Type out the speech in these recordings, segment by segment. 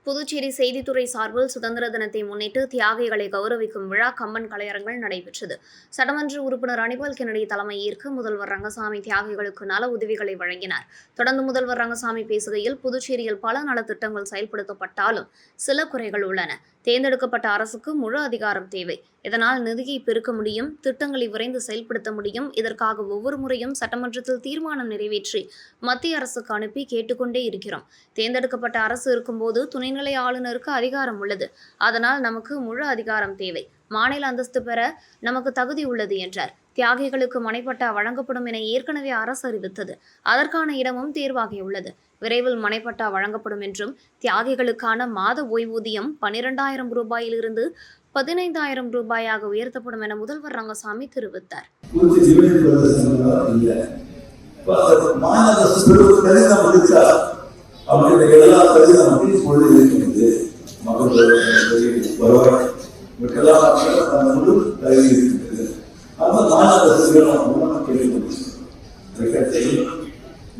புதுச்சேரி செய்தித்துறை சார்பில் சுதந்திர தினத்தை முன்னிட்டு தியாகிகளை கௌரவிக்கும் விழா கம்பன் கலையரங்கில் நடைபெற்றது. சட்டமன்ற உறுப்பினர் அனிபால் கென்னடி தலைமை ஏற்க முதல்வர் ரங்கசாமி தியாகிகளுக்கு நல உதவிகளை வழங்கினார். தொடர்ந்து முதல்வர் ரங்கசாமி பேசுகையில், புதுச்சேரியில் பல நலத்திட்டங்கள் செயல்படுத்தப்பட்டாலும் சில குறைகள் உள்ளன. தேர்ந்தெடுக்கப்பட்ட அரசுக்கு முழு அதிகாரம் தேவை. இதனால் நிதியை பெருக்க முடியும், திட்டங்களை விரைந்து செயல்படுத்த முடியும். இதற்காக ஒவ்வொரு முறையும் சட்டமன்றத்தில் தீர்மானம் நிறைவேற்றி மத்திய அரசுக்கு அனுப்பி கேட்டுக்கொண்டே இருக்கிறோம். தேர்ந்தெடுக்கப்பட்ட அரசு இருக்கும்போது துணைநிலை ஆளுநருக்கு அதிகாரம் உள்ளது. அதனால் நமக்கு முழு அதிகாரம் தேவை. மாநில அந்தஸ்து பெற நமக்கு தகுதி உள்ளது என்றார். தியாகிகளுக்கு மனைப்பட்டா வழங்கப்படும் என ஏற்கனவே அரசு அறிவித்தது. அதற்கான இடமும் தேர்வாகியுள்ளது. விரைவில் மனைப்பட்டா வழங்கப்படும் என்றும், தியாகிகளுக்கான மாத ஓய்வூதியம் 12,000 ரூபாயிலிருந்து 15,000 ரூபாயாக உயர்த்தப்படும் என முதல்வர் ரங்கசாமி தெரிவித்தார்.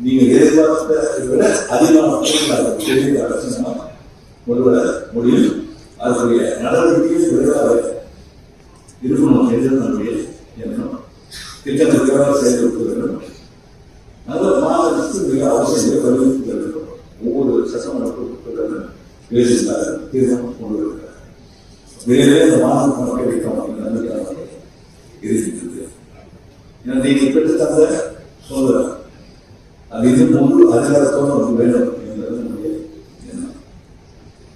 நீங்க எதிர்பார்த்ததை விட அதிகமான முடியும். அதனுடைய நடவடிக்கையை விரைவாக இருக்கணும் என்று நம்முடைய எண்ணம். திட்டத்திற்காக செயல்படுத்த வேண்டும். நல்ல மாநிலத்துக்கு மிக அவசியம் வலியுறுத்த வேண்டும். ஒவ்வொரு சட்டமன்ற உறுப்பினர்களும் பேசுகிறார், தீர்மானம் கொண்டு வருகிறார். விரைவில் இந்த மாநிலம் கிடைக்கும் அப்படின்னு நம்பிக்கையாக இருக்கின்றது. நீங்க பெற்று தந்த சொல்லுற அது இது முழு அதிகாரத்தோடு நமக்கு வேண்டும் என்பது நம்முடைய எண்ணம்.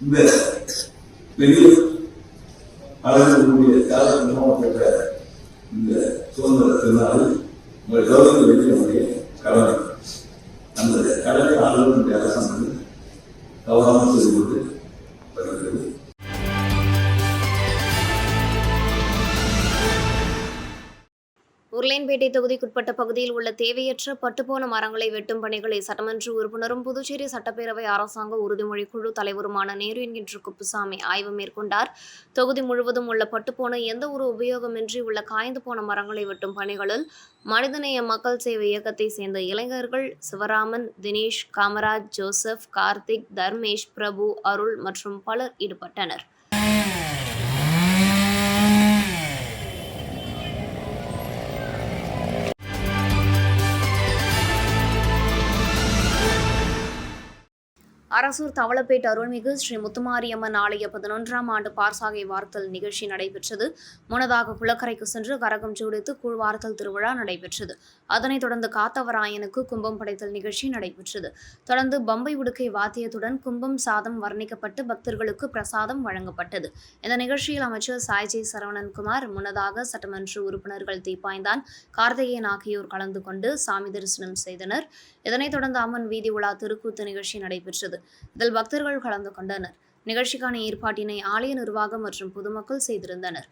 இந்த பெரிய அளவினுடைய தியாகமாக பெற்ற இந்த சுதந்திர திருநாளில் உங்களை கௌரவிக்க வேண்டிய நம்முடைய கடமை. அந்த கடமை ஆளுநருடைய அரசாங்கம் கவனமாக செய்து கொண்டு வருகிறது. உருளையன்பேட்டை தொகுதிக்குட்பட்ட பகுதியில் உள்ள தேவையற்ற பட்டுப்போன மரங்களை வெட்டும் பணிகளை சட்டமன்ற உறுப்பினரும் புதுச்சேரி சட்டப்பேரவை அரசாங்க உறுதிமொழி குழு தலைவருமான நேரு என்கின்ற குப்புசாமி ஆய்வு மேற்கொண்டார். தொகுதி முழுவதும் உள்ள பட்டுப்போன எந்த ஒரு உபயோகமின்றி உள்ள காய்ந்து போன மரங்களை வெட்டும் பணிகளில் மனிதநேய மக்கள் சேவை இயக்கத்தை சேர்ந்த இளைஞர்கள் சிவராமன், தினேஷ், காமராஜ், ஜோசப், கார்த்திக், தர்மேஷ், பிரபு, அருள் மற்றும் பலர் ஈடுபட்டனர். அரசூர் தவளப்பேட் அருள்மிகு ஸ்ரீ முத்துமாரியம்மன் ஆலய 11ஆம் ஆண்டு பார்சாகை வார்த்தல் நிகழ்ச்சி நடைபெற்றது. முன்னதாக குளக்கரைக்கு சென்று கரகம் ஜோடித்து கூழ்வார்த்தல் திருவிழா நடைபெற்றது. அதனைத் தொடர்ந்து காத்தவராயனுக்கு கும்பம் படைத்தல் நிகழ்ச்சி நடைபெற்றது. தொடர்ந்து பம்பை உடுக்கை வாத்தியத்துடன் கும்பம் சாதம் வர்ணிக்கப்பட்டு பக்தர்களுக்கு பிரசாதம் வழங்கப்பட்டது. இந்த நிகழ்ச்சியில் அமைச்சர் சாய்ஜி சரவணன்குமார், முன்னதாக சட்டமன்ற உறுப்பினர்கள் தீப்பாய்ந்தான், கார்த்திகேயன் ஆகியோர் கலந்து கொண்டு சாமி தரிசனம் செய்தனர். இதனைத் தொடர்ந்து அம்மன் வீதி உலா திருக்கூத்து நிகழ்ச்சி நடைபெற்றது. இதில் பக்தர்கள் கலந்து கொண்டனர். நிகழ்ச்சிக்கான ஏற்பாட்டினை ஆலய நிர்வாகம் மற்றும் பொதுமக்கள் செய்திருந்தனர்.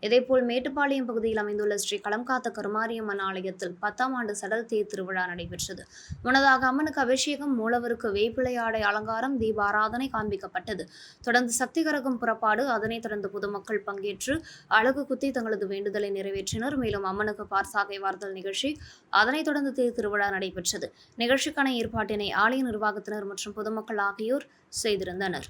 இதேபோல் மேட்டுப்பாளையம் பகுதியில் அமைந்துள்ள ஸ்ரீ களம்காத்த கருமாரியம்மன் ஆலயத்தில் 10ஆம் ஆண்டு சடல் தேர் திருவிழா நடைபெற்றது. முன்னதாக அம்மனுக்கு அபிஷேகம், மூலவருக்கு வேப்பிலை ஆடை அலங்காரம், தீபாராதனை காண்பிக்கப்பட்டது. தொடர்ந்து சக்தி கரகம் புறப்பாடு, அதனைத் தொடர்ந்து பொதுமக்கள் பங்கேற்று அழகு குத்தி தங்களது வேண்டுதலை நிறைவேற்றினர். மேலும் அம்மனுக்கு பார்சாகை வார்த்தல் நிகழ்ச்சி, அதனைத் தொடர்ந்து தேர் திருவிழா நடைபெற்றது. நிகழ்ச்சிக்கான ஏற்பாட்டினை ஆலய நிர்வாகத்தினர் மற்றும் பொதுமக்கள் ஆகியோர் செய்திருந்தனர்.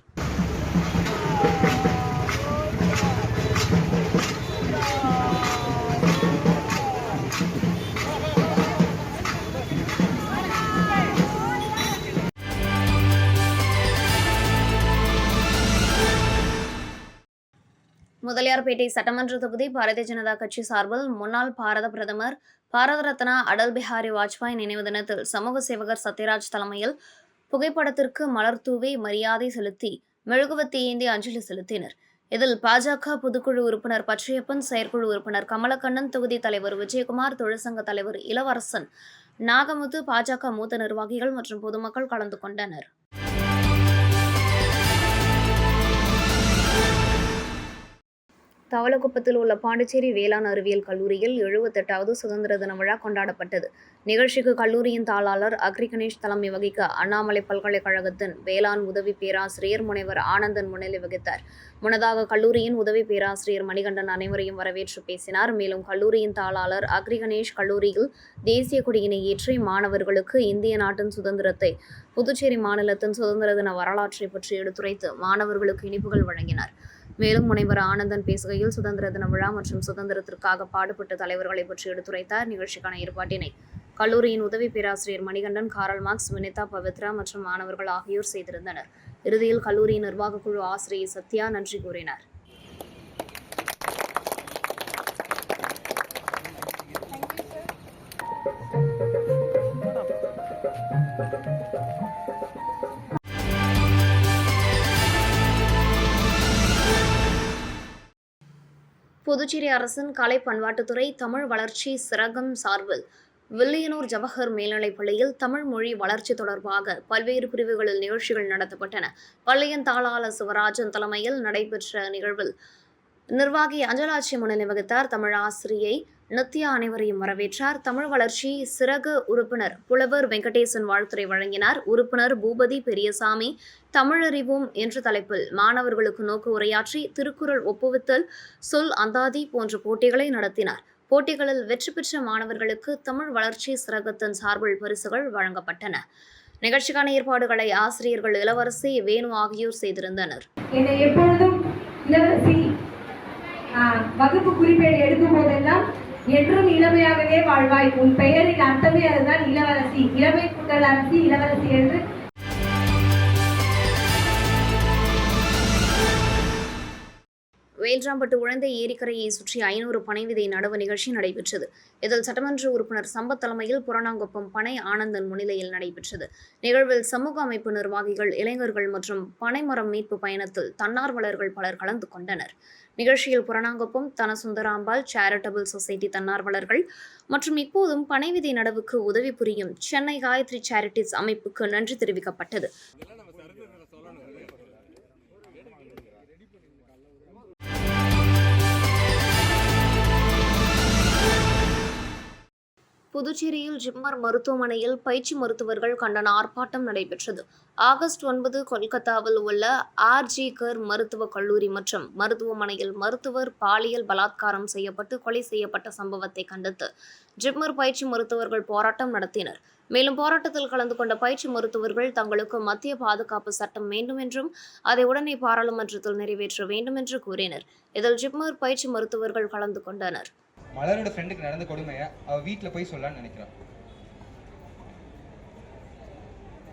முதலியார்பேட்டை சட்டமன்ற தொகுதி பாரதிய ஜனதா கட்சி சார்பில் முன்னாள் பாரத பிரதமர் பாரத ரத்னா அடல் பிஹாரி வாஜ்பாய் நினைவு தினத்தில் சமூக சேவகர் சத்யராஜ் தலைமையில் புகைப்படத்திற்கு மலர் தூவி மரியாதை செலுத்தி மெழுகுவர்த்தி ஏந்தி அஞ்சலி செலுத்தினர். இதில் பாஜக பொதுக்குழு உறுப்பினர் பச்சையப்பன், செயற்குழு உறுப்பினர் கமலக்கண்ணன், தொகுதி தலைவர் விஜயகுமார், தொழிற்சங்க தலைவர் இளவரசன், நாகமுத்து, பாஜக மூத்த நிர்வாகிகள் மற்றும் பொதுமக்கள் கலந்து கொண்டனர். தவளக்குப்பத்தில் உள்ள பாண்டிச்சேரி வேளாண் அறிவியல் கல்லூரியில் 78வது சுதந்திர தின விழா கொண்டாடப்பட்டது. நிகழ்ச்சிக்கு கல்லூரியின் தாளாளர் அக்ரி கணேஷ் தலைமை வகிக்க அண்ணாமலை பல்கலைக்கழகத்தின் வேளாண் உதவி பேராசிரியர் முனைவர் ஆனந்தன் முன்னிலை வகித்தார். முன்னதாக கல்லூரியின் உதவி பேராசிரியர் மணிகண்டன் அனைவரையும் வரவேற்று பேசினார். மேலும் கல்லூரியின் தாளாளர் அக்ரி கணேஷ் கல்லூரியில் தேசிய கொடியினை ஏற்றி மாணவர்களுக்கு இந்திய நாட்டின் சுதந்திரத்தை, புதுச்சேரி மாநிலத்தின் சுதந்திர தின வரலாற்றை பற்றி எடுத்துரைத்து மாணவர்களுக்கு இனிப்புகள் வழங்கினார். மேலும் முனைவர் ஆனந்தன் பேசுகையில் சுதந்திர தின விழா மற்றும் சுதந்திரத்திற்காக பாடுபட்ட தலைவர்களை பற்றி எடுத்துரைத்தார். நிகழ்ச்சிக்கான ஏற்பாட்டினை கல்லூரியின் உதவி பேராசிரியர் மணிகண்டன், காரல் மார்க்ஸ், வினிதா, பவித்ரா மற்றும் மாணவர்கள் ஆகியோர் செய்திருந்தனர். இறுதியில் கல்லூரியின் நிர்வாகக் குழு ஆசிரியை சத்யா நன்றி கூறினார். புதுச்சேரி அரசின் கலை பண்பாட்டுத்துறை தமிழ் வளர்ச்சி சிறகம் சார்பில் வில்லியனூர் ஜவஹர் மேல்நிலைப் பள்ளியில் தமிழ் மொழி வளர்ச்சி தொடர்பாக பல்வேறு பிரிவுகளில் நிகழ்ச்சிகள் நடத்தப்பட்டன. பள்ளியின் தாளாளர் சிவராஜன் தலைமையில் நடைபெற்ற நிகழ்வில் நிர்வாகி அஞ்சலாட்சி முன்னிலை வகித்தார். தமிழ் ஆசிரியை நித்யா அனைவரையும் வரவேற்றார். தமிழ் வளர்ச்சி சிறகு உறுப்பினர் புலவர் வெங்கடேசன் வாழ்த்துரை வழங்கினார். உறுப்பினர் பூபதி பெரியசாமி தமிழறிவோம் என்ற தலைப்பில் மாணவர்களுக்கு நோக்கு உரையாற்றி திருக்குறள் ஒப்புவித்தல், சொல் அந்தாதி போன்ற போட்டிகளை நடத்தினார். போட்டிகளில் வெற்றி பெற்ற மாணவர்களுக்கு தமிழ் வளர்ச்சி சிறகத்தின் சார்பில் பரிசுகள் வழங்கப்பட்டன. நிகழ்ச்சிக்கான ஏற்பாடுகளை ஆசிரியர்கள் இளவரசி, வேணு ஆகியோர் செய்திருந்தனர். வகுப்பு குறிப்பேடு எடுக்கும் போதெல்லாம் என்றும் இளமையாகவே வாழ்வாய், உன் பெயரின் அர்த்தமே அதுதான் இளவரசி, இளமை கூட்டல் அரசி இளவரசி என்று. வேல்ராம்பட்டு உழந்தை ஏரிக்கரையை சுற்றி 500 பனை விதை நடவு நிகழ்ச்சி நடைபெற்றது. இதில் சட்டமன்ற உறுப்பினர் சம்பத் தலைமையில் புறநாங்குப்பம் பனை ஆனந்தன் முன்னிலையில் நடைபெற்றது. நிகழ்வில் சமூக அமைப்பு நிர்வாகிகள், இளைஞர்கள் மற்றும் பனைமரம் மீட்பு பயணத்தில் தன்னார்வலர்கள் பலர் கலந்து கொண்டனர். நிகழ்ச்சியில் புறநாங்குப்பம் தனசுந்தராம்பாள் சேரிட்டபிள் சொசைட்டி தன்னார்வலர்கள் மற்றும் இப்போதும் பனை விதை நடவுக்கு உதவி புரியும் சென்னை காயத்ரி சேரிட்டிஸ் அமைப்புக்கு நன்றி தெரிவிக்கப்பட்டது. புதுச்சேரியில் ஜிப்மர் மருத்துவமனையில் பயிற்சி மருத்துவர்கள் கண்டன ஆர்ப்பாட்டம் நடைபெற்றது. ஆகஸ்ட் 9 கொல்கத்தாவில் உள்ள ஆர்ஜி கர் மருத்துவக் கல்லூரி மற்றும் மருத்துவமனையில் மருத்துவர் பாலியல் பலாத்காரம் செய்யப்பட்டு கொலை செய்யப்பட்ட சம்பவத்தை கண்டித்து ஜிப்மர் பயிற்சி மருத்துவர்கள் போராட்டம் நடத்தினர். மேலும் போராட்டத்தில் கலந்து கொண்ட பயிற்சி மருத்துவர்கள் தங்களுக்கு மத்திய பாதுகாப்பு சட்டம் வேண்டும் என்றும் அதை உடனே பாராளுமன்றத்தில் நிறைவேற்ற வேண்டும் என்று கூறினர். இதில் ஜிப்மர் பயிற்சி மருத்துவர்கள் கலந்து கொண்டனர். மலரோட ஃப்ரெண்டுக்கு நடந்த கொடுமையை அவள் வீட்டில் போய் சொல்லலான்னு நினைக்கிறான்.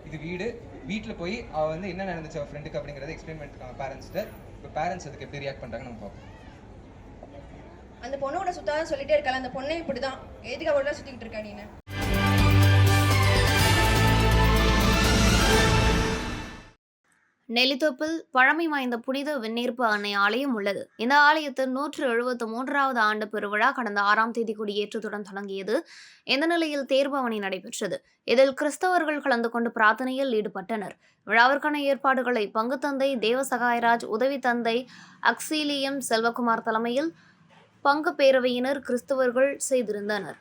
இது வீட்டில் போய் அவள் வந்து என்ன நடந்துச்சு அவள் ஃப்ரெண்டுக்கு அப்படிங்கிறத எக்ஸ்பிளைன் பண்ணிருக்காங்க பேரண்ட்ஸ்கிட்ட. இப்போ பேரண்ட்ஸ் அதுக்கு எப்படி ரியாக்ட் பண்ணுறாங்கன்னு நம்ம பார்ப்போம். அந்த பொண்ணோட சுத்தாதான் சொல்லிட்டே இருக்கலாம், அந்த பொண்ணே இப்படிதான், எதுக்கு அவளோட சுத்திக்கிட்டு இருக்கா நீ? நெல்லித்தோப்பில் பழமை வாய்ந்த புனித வெண்ணீர்ப்பு அன்னை ஆலயம் உள்ளது. இந்த ஆலயத்தின் 173வது ஆண்டு பெருவிழா கடந்த 6ஆம் தேதி கொடியேற்றத்துடன் தொடங்கியது. இந்த நிலையில் தேர்பவனி நடைபெற்றது. இதில் கிறிஸ்தவர்கள் கலந்து கொண்டு பிரார்த்தனையில் ஈடுபட்டனர். விழாவிற்கான ஏற்பாடுகளை பங்கு தந்தை தேவசகாயராஜ், உதவி தந்தை அக்சீலியம் செல்வகுமார் தலைமையில் பங்கு பேரவையினர் கிறிஸ்தவர்கள் செய்திருந்தனர்.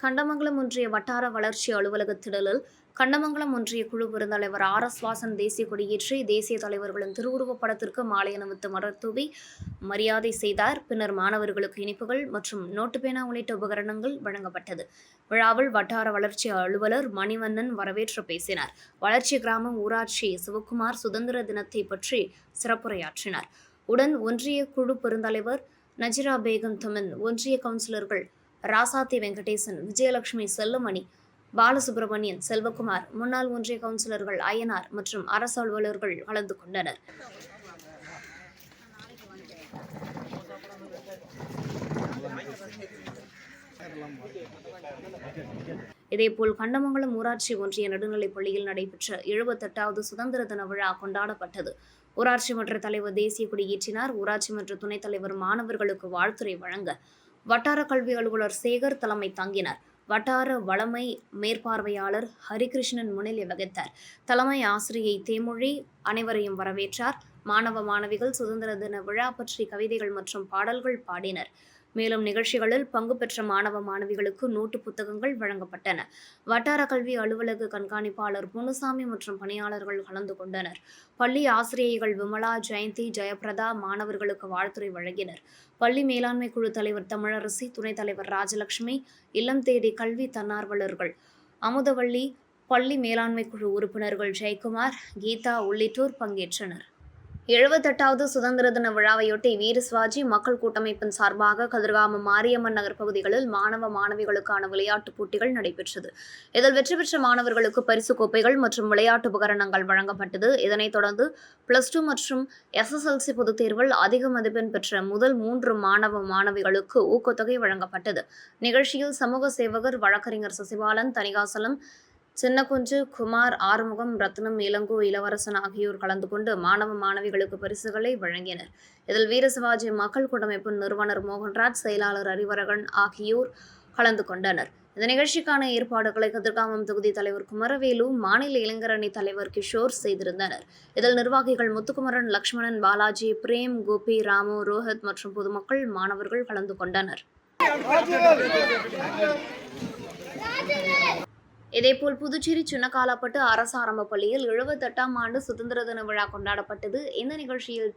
கண்டமங்கலம் ஒன்றிய வட்டார வளர்ச்சி அலுவலக திடலில் கண்டமங்கலம் ஒன்றிய குழு பெருந்தலைவர் RS வாசன் தேசிய கொடியேற்றி தேசிய தலைவர்களின் திருவுருவப் படத்திற்கு மாலை அணிவித்து மலர் தூவி மரியாதை செய்தார். பின்னர் மாணவர்களுக்கு இனிப்புகள் மற்றும் நோட்டுப்பேனா உள்ளிட்ட உபகரணங்கள் வழங்கப்பட்டது. விழாவில் வட்டார வளர்ச்சி அலுவலர் மணிவண்ணன் வரவேற்று பேசினார். வளர்ச்சி கிராமம் ஊராட்சி சிவக்குமார் சுதந்திர தினத்தை பற்றி சிறப்புரையாற்றினார். உடன் ஒன்றிய குழு பெருந்தலைவர் நஜிரா பேகம் தமன், ஒன்றிய கவுன்சிலர்கள் ராசாத்தி வெங்கடேசன், விஜயலட்சுமி, செல்லுமணி, பாலசுப்ரமணியன், செல்வகுமார், முன்னாள் ஒன்றிய கவுன்சிலர்கள் அய்யனார் மற்றும் அரசு அலுவலர்கள் கலந்து கொண்டனர். இதேபோல் கண்டமங்கலம் ஊராட்சி ஒன்றிய நடுநிலைப் பள்ளியில் நடைபெற்ற 78வது சுதந்திர தின விழா கொண்டாடப்பட்டது. ஊராட்சி மன்ற தலைவர் தேசிய கொடியேற்றினார். ஊராட்சி மன்ற துணைத் தலைவர் மாணவர்களுக்கு வாழ்த்துரை வழங்க வட்டார கல்வி அலுவலர் சேகர் தலைமை தாங்கினார். வட்டார வளமை மேற்பார்வையாளர் ஹரிகிருஷ்ணன் முன்னிலை வகித்தார். தலைமை ஆசிரியை தேமொழி அனைவரையும் வரவேற்றார். மாணவ மாணவிகள் சுதந்திர தின விழா பற்றி கவிதைகள் மற்றும் பாடல்கள் பாடினர். மேலும் நிகழ்ச்சிகளில் பங்கு பெற்ற மாணவ மாணவிகளுக்கு நோட்டு புத்தகங்கள் வழங்கப்பட்டன. வட்டார கல்வி அலுவலக கண்காணிப்பாளர் பொன்னுசாமி மற்றும் பணியாளர்கள் கலந்து கொண்டனர். பள்ளி ஆசிரியைகள் விமலா, ஜெயந்தி, ஜெயபிரதா மாணவர்களுக்கு வாழ்த்துரை வழங்கினர். பள்ளி மேலாண்மை குழு தலைவர் தமிழரசி, துணைத் தலைவர் ராஜலட்சுமி, இல்லம் தேடி கல்வி தன்னார்வலர்கள் அமுதவள்ளி, பள்ளி மேலாண்மை குழு உறுப்பினர்கள் ஜெயக்குமார், கீதா உள்ளிட்டோர் பங்கேற்றனர். 78வது சுதந்திர தின விழாவையொட்டி வீர சிவாஜி மக்கள் கூட்டமைப்பின் சார்பாக கதிர்காமம் மாரியம்மன் நகர் பகுதிகளில் மாணவ மாணவிகளுக்கான விளையாட்டுப் போட்டிகள் நடைபெற்றது. இதில் வெற்றி பெற்ற மாணவர்களுக்கு பரிசு கோப்பைகள் மற்றும் விளையாட்டு உபகரணங்கள் வழங்கப்பட்டது. இதனைத் தொடர்ந்து +2 மற்றும் SSLC பொதுத் தேர்வில் அதிக மதிப்பெண் பெற்ற முதல் 3 மாணவ மாணவிகளுக்கு ஊக்கத்தொகை வழங்கப்பட்டது. நிகழ்ச்சியில் சமூக சேவகர் வழக்கறிஞர் சசிபாலன், தணிகாசலம், சின்னக்குஞ்சு, குமார், ஆறுமுகம், ரத்னம், இளங்கோ, இளவரசன் ஆகியோர் கலந்து கொண்டு மாணவ மாணவிகளுக்கு பரிசுகளை வழங்கினர். இதில் வீரசிவாஜி மக்கள் கூட்டமைப்பின் நிறுவனர் மோகன்ராஜ், செயலாளர் அறிவரகன் ஆகியோர் கலந்து கொண்டனர். இந்த நிகழ்ச்சிக்கான ஏற்பாடுகளை கதிர்காமம் தொகுதி தலைவர் குமரவேலு, மாநில இளைஞரணி தலைவர் கிஷோர் செய்திருந்தனர். இதில் நிர்வாகிகள் முத்துக்குமரன், லட்சுமணன், பாலாஜி, பிரேம், கோபி, ராமு, ரோஹித் மற்றும் பொதுமக்கள், மாணவர்கள் கலந்து கொண்டனர். இதேபோல் புதுச்சேரி சின்னக்காலாப்பட்டு அரசு ஆரம்ப பள்ளியில் 78ஆம் ஆண்டு சுதந்திர தின விழா கொண்டாடப்பட்டது. இந்த நிகழ்ச்சியில்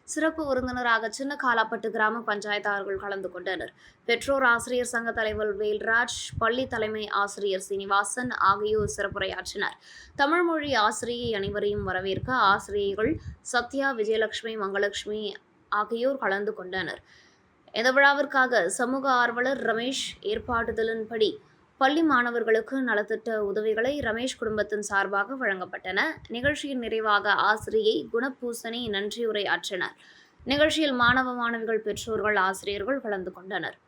சிறப்பு விருந்தினராக சின்னக்காலாப்பட்டு கிராம பஞ்சாயத்தாளர்கள் கலந்து கொண்டனர். பெற்றோர் ஆசிரியர் சங்க தலைவர் வேல்ராஜ், பள்ளி தலைமை ஆசிரியர் சீனிவாசன் ஆகியோர் சிறப்புரையாற்றினர். தமிழ் மொழி ஆசிரியை அனைவரையும் வரவேற்க ஆசிரியைகள் சத்யா, விஜயலட்சுமி, மங்களலட்சுமி ஆகியோர் கலந்து கொண்டனர். இந்த விழாவிற்காக சமூக ஆர்வலர் ரமேஷ் ஏற்பாடுதலின்படி பள்ளி மாணவர்களுக்கு நலத்திட்ட உதவிகளை ரமேஷ் குடும்பத்தின் சார்பாக வழங்கப்பட்டன. நிகழ்ச்சியின் நிறைவாக ஆசிரியை குணபூசணி நன்றியுரை ஆற்றினார். நிகழ்ச்சியில் மாணவ மாணவிகள், பெற்றோர்கள், ஆசிரியர்கள் கலந்து கொண்டனர்.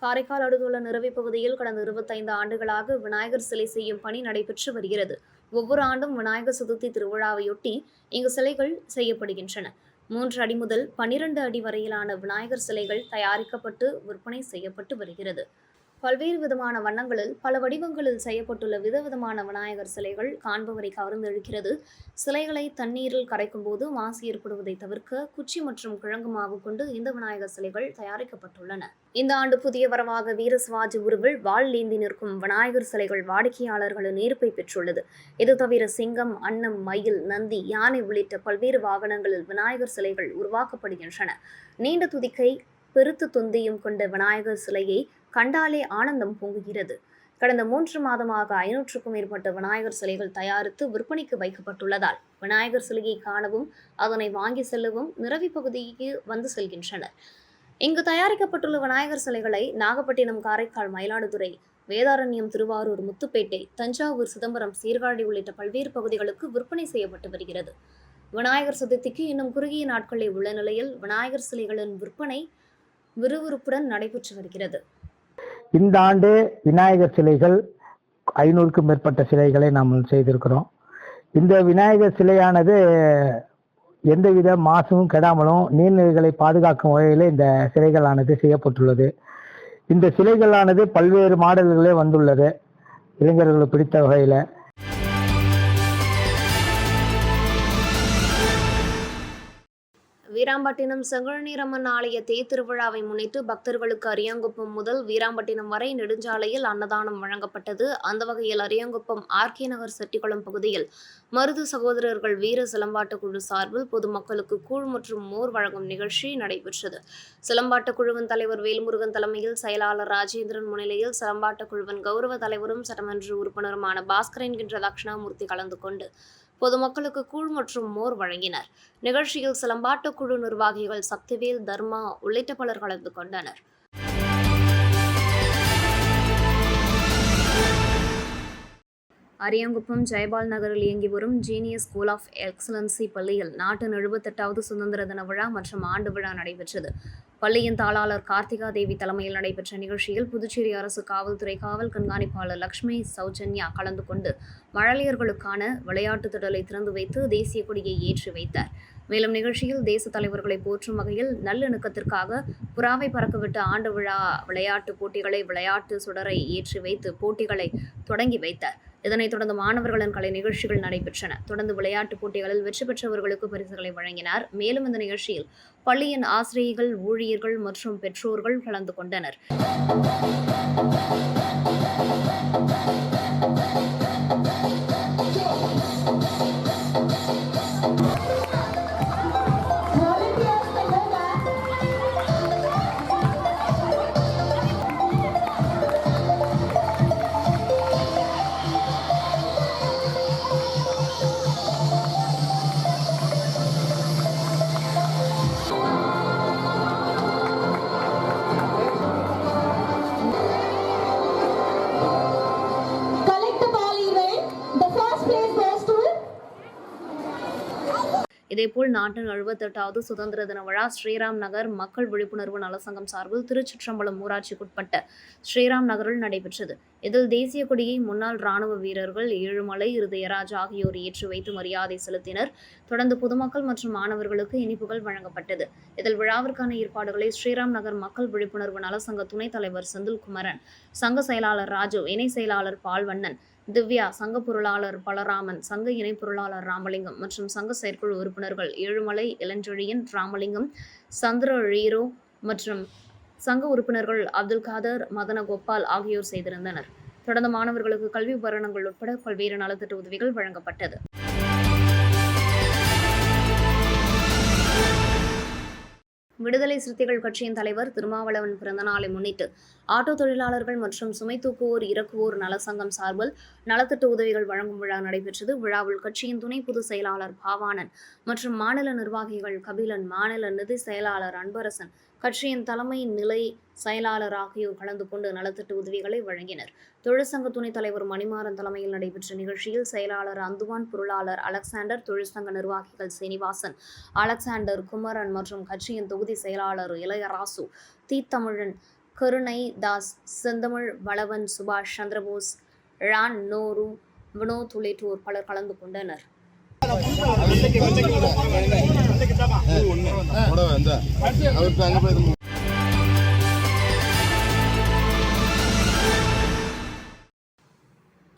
காரைக்கால் அடுத்துள்ள நிரவி பகுதியில் கடந்த 25 ஆண்டுகளாக விநாயகர் சிலை செய்யும் பணி நடைபெற்று வருகிறது. ஒவ்வொரு ஆண்டும் விநாயகர் சதுர்த்தி திருவிழாவையொட்டி இங்கு சிலைகள் செய்யப்படுகின்றன. 3 அடி முதல் 12 அடி வரையிலான விநாயகர் சிலைகள் தயாரிக்கப்பட்டு விற்பனை செய்யப்பட்டு வருகிறது. பல்வேறு விதமான வண்ணங்களில் பல வடிவங்களில் செய்யப்பட்டுள்ள விதவிதமான விநாயகர் சிலைகள் காண்பவரை கவர்ந்தெழுக்கிறது. சிலைகளை தண்ணீரில் கரைக்கும் போது மாசு ஏற்படுவதை தவிர்க்க குச்சி மற்றும் கிழங்கு மாவு கொண்டு இந்த விநாயகர் சிலைகள் தயாரிக்கப்பட்டுள்ளன. இந்த ஆண்டு புதிய வரவாக வீர சிவாஜி உருவில் வாள் ஏந்தி நிற்கும் விநாயகர் சிலைகள் வாடிக்கையாளர்களின் ஈர்ப்பை பெற்றுள்ளது. இது தவிர சிங்கம், அன்னம், மயில், நந்தி, யானை உள்ளிட்ட பல்வேறு வாகனங்களில் விநாயகர் சிலைகள் உருவாக்கப்படுகின்றன. நீண்ட துதிக்கை, பெருத்து தொந்தியும் கொண்ட விநாயகர் சிலையை கண்டாலே ஆனந்தம் பொங்குகிறது. கடந்த 3 மாதமாக 500க்கும் மேற்பட்ட விநாயகர் சிலைகள் தயாரித்து விற்பனைக்கு வைக்கப்பட்டுள்ளதால் விநாயகர் சிலையை காணவும் அதனை வாங்கி செல்லவும் நிரவி பகுதிக்கு வந்து செல்கின்றனர். இங்கு தயாரிக்கப்பட்டுள்ள விநாயகர் சிலைகளை நாகப்பட்டினம், காரைக்கால், மயிலாடுதுறை, வேதாரண்யம், திருவாரூர், முத்துப்பேட்டை, தஞ்சாவூர், சிதம்பரம், சீர்காழி உள்ளிட்ட பல்வேறு பகுதிகளுக்கு விற்பனை செய்யப்பட்டு வருகிறது. விநாயகர் சதுர்த்திக்கு இன்னும் குறுகிய நாட்களே உள்ள நிலையில் விநாயகர் சிலைகளின் விற்பனை விறுவிறுப்புடன் நடைபெற்று வருகிறது. இந்த ஆண்டு விநாயகர் சிலைகள் 500க்கும் மேற்பட்ட சிலைகளை நாம் செய்திருக்கிறோம். இந்த விநாயகர் சிலையானது எந்தவித மாசும் கெடாமலும் நீர்நிலைகளை பாதுகாக்கும் வகையில் இந்த சிலைகளானது செய்யப்பட்டுள்ளது. இந்த சிலைகளானது பல்வேறு மாடல்களே வந்துள்ளது. இளைஞர்களுக்கு பிடித்த வகையில் வீராம்பட்டினம் செங்கழநீரம்மன் ஆலய தேர் திருவிழாவை முன்னிட்டு பக்தர்களுக்கு அரியாங்குப்பம் முதல் வீராம்பட்டினம் வரை நெடுஞ்சாலையில் அன்னதானம் வழங்கப்பட்டது. அந்த வகையில் அரியாங்குப்பம் ஆர்கே நகர் செட்டிக்குளம் பகுதியில் மருது சகோதரர்கள் வீர சிலம்பாட்ட குழு சார்பில் பொதுமக்களுக்கு கூழ் மற்றும் மோர் வழங்கும் நிகழ்ச்சி நடைபெற்றது. சிலம்பாட்ட குழுவின் தலைவர் வேல்முருகன் தலைமையில் செயலாளர் ராஜேந்திரன் முன்னிலையில் சிலம்பாட்ட குழுவின் கௌரவ தலைவரும் சட்டமன்ற உறுப்பினருமான பாஸ்கர் என்கின்ற தட்சிணாமூர்த்தி கலந்து கொண்டு பொதுமக்களுக்கு கூழ் மற்றும் மோர் வழங்கினர். நிகழ்ச்சியில் சிலம்பாட்ட குழு நிர்வாகிகள் சக்திவேல், தர்மா உள்ளிட்ட பலர் கலந்து கொண்டனர். அரியாங்குப்பம் ஜெயபால் நகரில் இயங்கி வரும் ஜீனியஸ் ஸ்கூல் ஆஃப் எக்ஸலன்சி பள்ளியில் நாட்டின் 78வது சுதந்திர தின விழா மற்றும் ஆண்டு விழா நடைபெற்றது. பள்ளியின் தாளாளர் கார்த்திகா தேவி தலைமையில் நடைபெற்ற நிகழ்ச்சியில் புதுச்சேரி அரசு காவல்துறை காவல் கண்காணிப்பாளர் லட்சுமி சௌஜன்யா கலந்து கொண்டு மழலையர்களுக்கான விளையாட்டு திடலை திறந்து வைத்து தேசிய கொடியை ஏற்றி வைத்தார். மேலும் நிகழ்ச்சியில் தேச தலைவர்களை போற்றும் வகையில் நல்லிணக்கத்திற்காக புறாவை பறக்கவிட்டு ஆண்டு விழா விளையாட்டு போட்டிகளை விளையாட்டு சுடரை ஏற்றி வைத்து போட்டிகளை தொடங்கி வைத்தார். இதனைத் தொடர்ந்து மாணவர்களின் கலை நிகழ்ச்சிகள் நடைபெற்றன. தொடர்ந்து விளையாட்டுப் போட்டிகளில் வெற்றி பெற்றவர்களுக்கு பரிசுகளை வழங்கினார். மேலும் இந்த நிகழ்ச்சியில் பள்ளியின் ஆசிரியர்கள், ஊழியர்கள் மற்றும் பெற்றோர்கள் கலந்து கொண்டனர். இதேபோல் நாட்டின் 78வது சுதந்திர தின விழா ஸ்ரீராம் நகர் மக்கள் விழிப்புணர்வு நலசங்கம் சார்பில் திருச்சிற்றம்பலம் ஊராட்சிக்குட்பட்ட ஸ்ரீராம் நகரில் நடைபெற்றது. இதில் தேசிய கொடியை முன்னாள் ராணுவ வீரர்கள் ஏழுமலை, இருதயராஜ் ஆகியோர் ஏற்றி வைத்து மரியாதை செலுத்தினர். தொடர்ந்து பொதுமக்கள் மற்றும் மாணவர்களுக்கு இனிப்புகள் வழங்கப்பட்டது. இதில் விழாவிற்கான ஏற்பாடுகளை ஸ்ரீராம் நகர் மக்கள் விழிப்புணர்வு நலசங்க துணைத் தலைவர் செந்தில்குமரன், சங்க செயலாளர் ராஜு, இணை செயலாளர் பால்வண்ணன், திவ்யா, சங்க பொருளாளர் பலராமன், சங்க இணை பொருளாளர் ராமலிங்கம் மற்றும் சங்க செயற்குழு உறுப்பினர்கள் ஏழுமலை, இளஞ்செழியன், ராமலிங்கம், சந்திர ரீரோ மற்றும் சங்க உறுப்பினர்கள் அப்துல் காதர், மதனகோபால் ஆகியோர் செய்திருந்தனர். தொடர்ந்து மாணவர்களுக்கு கல்வி உபகரணங்கள் உட்பட பல்வேறு நலத்திட்ட உதவிகள் வழங்கப்பட்டது. விடுதலை சிறுத்தைகள் கட்சியின் தலைவர் திருமாவளவன் பிறந்தநாளை முன்னிட்டு ஆட்டோ தொழிலாளர்கள் மற்றும் சுமை தூக்குவோர் இறக்குவோர் நலசங்கம் சார்பில் நலத்திட்ட உதவிகள் வழங்கும் விழா நடைபெற்றது. விழாவில் கட்சியின் துணை பொதுச் செயலாளர் பாவாணன் மற்றும் மாநில நிர்வாகிகள் கபிலன், மாநில நிதி செயலாளர் அன்பரசன், கட்சியின் தலைமை நிலை செயலாளர் ஆகியோர் கலந்து கொண்டு நலத்திட்ட உதவிகளை வழங்கினர். தொழிற்சங்க துணைத் தலைவர் மணிமாறன் தலைமையில் நடைபெற்ற நிகழ்ச்சியில் செயலாளர் அந்துவான், பொருளாளர் அலெக்சாண்டர், தொழிற்சங்க நிர்வாகிகள் சீனிவாசன், அலெக்சாண்டர், குமரன் மற்றும் கட்சியின் தொகுதி செயலாளர் இளையராசு, தீத்தமிழன், கருணை தாஸ், செந்தமிழ், வளவன், சுபாஷ் சந்திரபோஸ், ரான் நோரு, வினோத் உள்ளிட்டோர் பலர் கலந்து கொண்டனர்.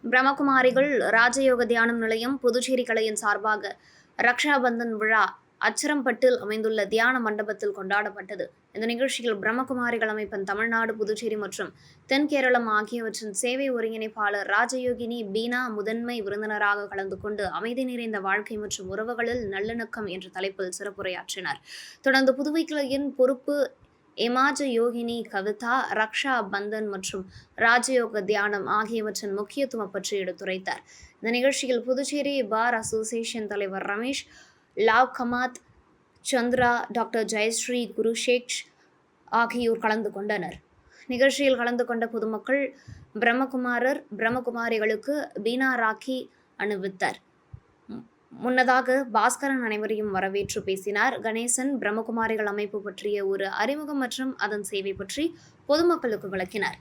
பிரம்மகுமாரிகள் ராஜயோக தியானம் நிலையம் புதுச்சேரி கிளையின் சார்பாக ரக்ஷாபந்தன் விழா அச்சரம்பட்டில் அமைந்துள்ள தியான மண்டபத்தில் கொண்டாடப்பட்டது. இந்த நிகழ்ச்சியில் பிரம்மகுமாரிகள் அமைப்பின் தமிழ்நாடு, புதுச்சேரி மற்றும் தென் கேரளம் ஆகியவற்றின் சேவை ஒருங்கிணைப்பாளர் ராஜயோகினி பீனா முதன்மை விருந்தினராக கலந்து கொண்டு அமைதி நிறைந்த வாழ்க்கை மற்றும் உறவுகளில் நல்லிணக்கம் என்ற தலைப்பில் சிறப்புரையாற்றினார். தொடர்ந்து புதுவை கிளையின் பொறுப்பு எமாஜ யோகினி கவிதா ரக்ஷா பந்தன் மற்றும் ராஜயோக தியானம் ஆகியவற்றின் முக்கியத்துவம் பற்றி எடுத்துரைத்தார். இந்த நிகழ்ச்சியில் புதுச்சேரி பார் அசோசியேஷன் தலைவர் ரமேஷ், லாவ் கமாத், சந்திரா, டாக்டர் ஜெயஸ்ரீ, குருஷேக் ஆகியோர் கலந்து கொண்டனர். நிகழ்ச்சியில் கலந்து கொண்ட பொதுமக்கள் பிரம்மகுமாரிகளுக்கு பீனா ராக்கி அணிவித்தார். முன்னதாக பாஸ்கரன் அனைவரையும் வரவேற்று பேசினார். கணேசன் பிரம்மகுமாரிகள் அமைப்பு பற்றிய ஒரு அறிமுகம் மற்றும் அதன் சேவை பற்றி பொதுமக்களுக்கு விளக்கினார்.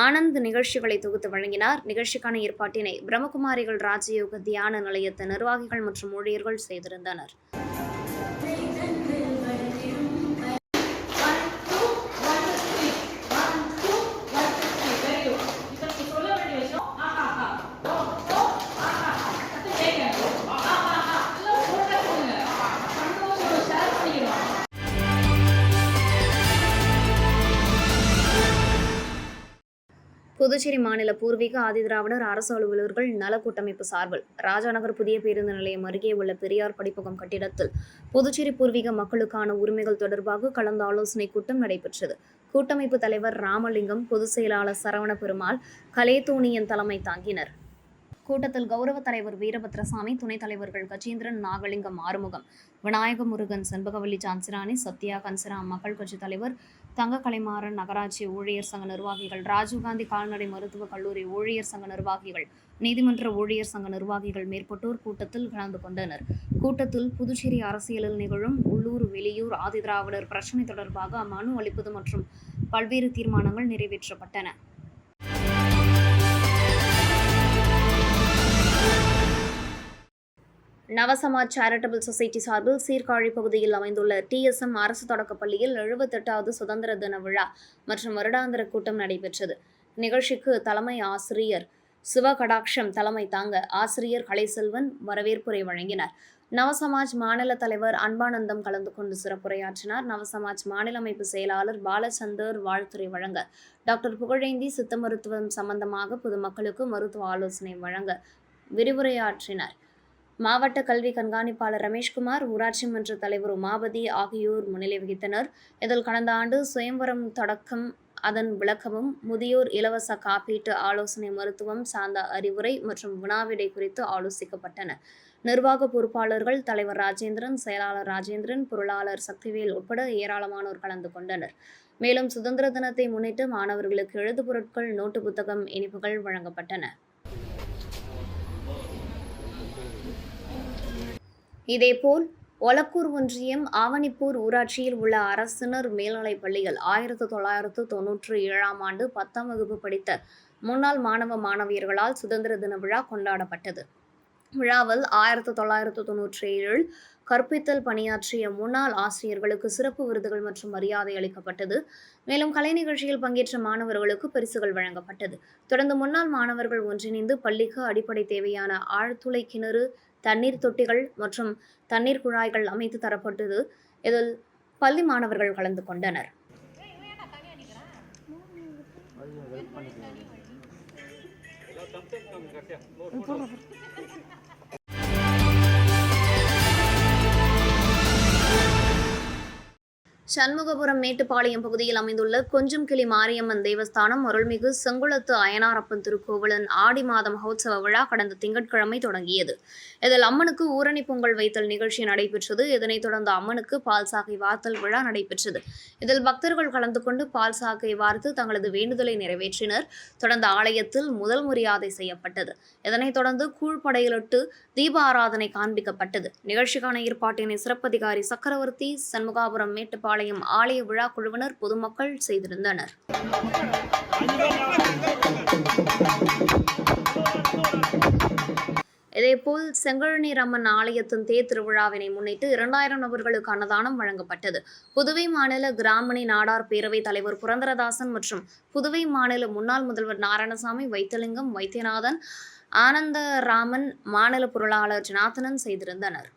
ஆனந்த் நிகழ்ச்சிகளை தொகுத்து வழங்கினார். நிகழ்ச்சிக்கான ஏற்பாட்டினை பிரம்மகுமாரிகள் ராஜயோக தியான நிலையத்தின் நிர்வாகிகள் மற்றும் ஊழியர்கள் செய்திருந்தனர். புதுச்சேரி மாநில பூர்வீக ஆதிதிராவிடர் அரசு அலுவலர்கள் நல கூட்டமைப்பு சார்பில் ராஜாநகர் புதிய பேருந்து நிலையம் அருகே உள்ள பெரியார் படிப்பகம் கட்டிடத்தில் புதுச்சேரி பூர்வீக மக்களுக்கான உரிமைகள் தொடர்பாக கலந்து ஆலோசனை கூட்டம் நடைபெற்றது. கூட்டமைப்பு தலைவர் ராமலிங்கம், பொதுச் செயலாளர் சரவண பெருமாள், கலேத்தோணியன் தலைமை தாங்கினர். கூட்டத்தில் கௌரவ தலைவர் வீரபத்ரசாமி, துணைத் தலைவர்கள் கஜேந்திரன், நாகலிங்கம், ஆறுமுகம், விநாயக முருகன், செண்பகவல்லி, சான்சிராணி, சத்யா, கன்சரா, மக்கள் கட்சி தலைவர் தங்க கலைமாறன், நகராட்சி ஊழியர் சங்க நிர்வாகிகள், ராஜீவ்காந்தி கால்நடை மருத்துவக் கல்லூரி ஊழியர் சங்க நிர்வாகிகள், நீதிமன்ற ஊழியர் சங்க நிர்வாகிகள் மேற்பட்டோர் கூட்டத்தில் கலந்து கொண்டனர். கூட்டத்தில் புதுச்சேரி அரசியலில் நிகழும் உள்ளூர், வெளியூர், ஆதிதிராவிடர் பிரச்சினை தொடர்பாக மனு அளிப்பது மற்றும் பல்வேறு தீர்மானங்கள் நிறைவேற்றப்பட்டன. நவசமாஜ் சேரிட்டபிள் சொசைட்டி சார்பில் சீர்காழி பகுதியில் அமைந்துள்ள TSM அரசு தொடக்கப் பள்ளியில் 78வது சுதந்திர தின விழா மற்றும் வருடாந்திர கூட்டம் நடைபெற்றது. நிகழ்ச்சிக்கு தலைமை ஆசிரியர் சிவகடாட்சம் தலைமை தாங்க ஆசிரியர் கலைசெல்வன் வரவேற்புரை வழங்கினார். நவசமாஜ் மாநில தலைவர் அன்பானந்தம் கலந்து கொண்டு சிறப்புரையாற்றினார். நவசமாஜ் மாநில அமைப்பு செயலாளர் பாலச்சந்தர் வாழ்த்துரை வழங்க, டாக்டர் புகழேந்தி சித்த மருத்துவம் சம்பந்தமாக பொதுமக்களுக்கு மருத்துவ ஆலோசனை வழங்க விரிவுரையாற்றினர். மாவட்ட கல்வி கண்காணிப்பாளர் ரமேஷ்குமார், ஊராட்சி மன்ற தலைவர் உமாபதி ஆகியோர் முன்னிலை வகித்தனர். இதில் கடந்த ஆண்டு சுயம்வரம் தொடக்கம், அதன் விளக்கமும், முதியோர் இலவச காப்பீட்டு ஆலோசனை, மருத்துவம் சார்ந்த அறிவுரை மற்றும் வினாவிடை குறித்து ஆலோசிக்கப்பட்டன. நிர்வாக பொறுப்பாளர்கள் தலைவர் ராஜேந்திரன், செயலாளர் ராஜேந்திரன், பொருளாளர் சக்திவேல் உட்பட ஏராளமானோர் கலந்து கொண்டனர். மேலும் சுதந்திர தினத்தை முன்னிட்டு மாணவர்களுக்கு எழுது பொருட்கள், நோட்டு புத்தகம், இனிப்புகள் வழங்கப்பட்டன. இதேபோல் ஒலக்கூர் ஒன்றியம் ஆவணிப்பூர் ஊராட்சியில் உள்ள அரசினர் மேல்நிலைப் பள்ளியில் 1997ஆம் ஆண்டு 10ஆம் வகுப்பு படித்த முன்னாள் மாணவ மாணவியர்களால் சுதந்திர தின விழா கொண்டாடப்பட்டது. விழாவில் 1997 கற்பித்தல் பணியாற்றிய முன்னாள் ஆசிரியர்களுக்கு சிறப்பு விருதுகள் மற்றும் மரியாதை அளிக்கப்பட்டது. மேலும் கலை நிகழ்ச்சியில் பங்கேற்ற மாணவர்களுக்கு பரிசுகள் வழங்கப்பட்டது. தொடர்ந்து முன்னாள் மாணவர்கள் ஒன்றிணைந்து பள்ளிக்கு அடிப்படை தேவையான ஆழ்துளை கிணறு, தண்ணீர் தொட்டிகள் மற்றும் தண்ணீர் குழாய்கள் அமைத்து தரப்பட்டது. இதில் பள்ளி மாணவர்கள் கலந்து கொண்டனர். சண்முகபுரம் மேட்டுப்பாளையம் பகுதியில் அமைந்துள்ள கொஞ்சம்கிளி மாரியம்மன் தேவஸ்தானம் அருள்மிகு செங்குளத்து அய்யனாரப்பன் திருக்கோவிலின் ஆடி மாத மகோத்சவ விழா கடந்த திங்கட்கிழமை தொடங்கியது. இதில் அம்மனுக்கு ஊரணி பொங்கல் வைத்தல் நிகழ்ச்சி நடைபெற்றது. இதனைத் தொடர்ந்து அம்மனுக்கு பால் சாகை வார்த்தல் விழா நடைபெற்றது. இதில் பக்தர்கள் கலந்து கொண்டு பால் சாகை வார்த்து தங்களது வேண்டுதலை நிறைவேற்றினர். தொடர்ந்து ஆலயத்தில் முதல் மரியாதை செய்யப்பட்டது. இதனைத் தொடர்ந்து கூழ்படையிலிட்டு தீப ஆராதனை காண்பிக்கப்பட்டது. நிகழ்ச்சிக்கான ஏற்பாட்டினை சிறப்பதிகாரி சக்கரவர்த்தி, சண்முகாபுரம் மேட்டுப்பாளையம் ஆலய விழா குழுவினர், பொதுமக்கள் செய்திருந்தனர். இதேபோல் செங்கழநீர் அம்மன் ஆலயத்தின் தேர் திருவிழாவினை முன்னிட்டு 2000 நபர்களுக்கு அன்னதானம் வழங்கப்பட்டது. புதுவை மாநில கிராமணி நாடார் பேரவைத் தலைவர் புரந்தரதாசன் மற்றும் புதுவை மாநில முன்னாள் முதல்வர் நாராயணசாமி, வைத்தியலிங்கம், வைத்தியநாதன், ஆனந்தராமன், மாநில பொருளாளர் ஜனார்த்தனன் செய்திருந்தனர்.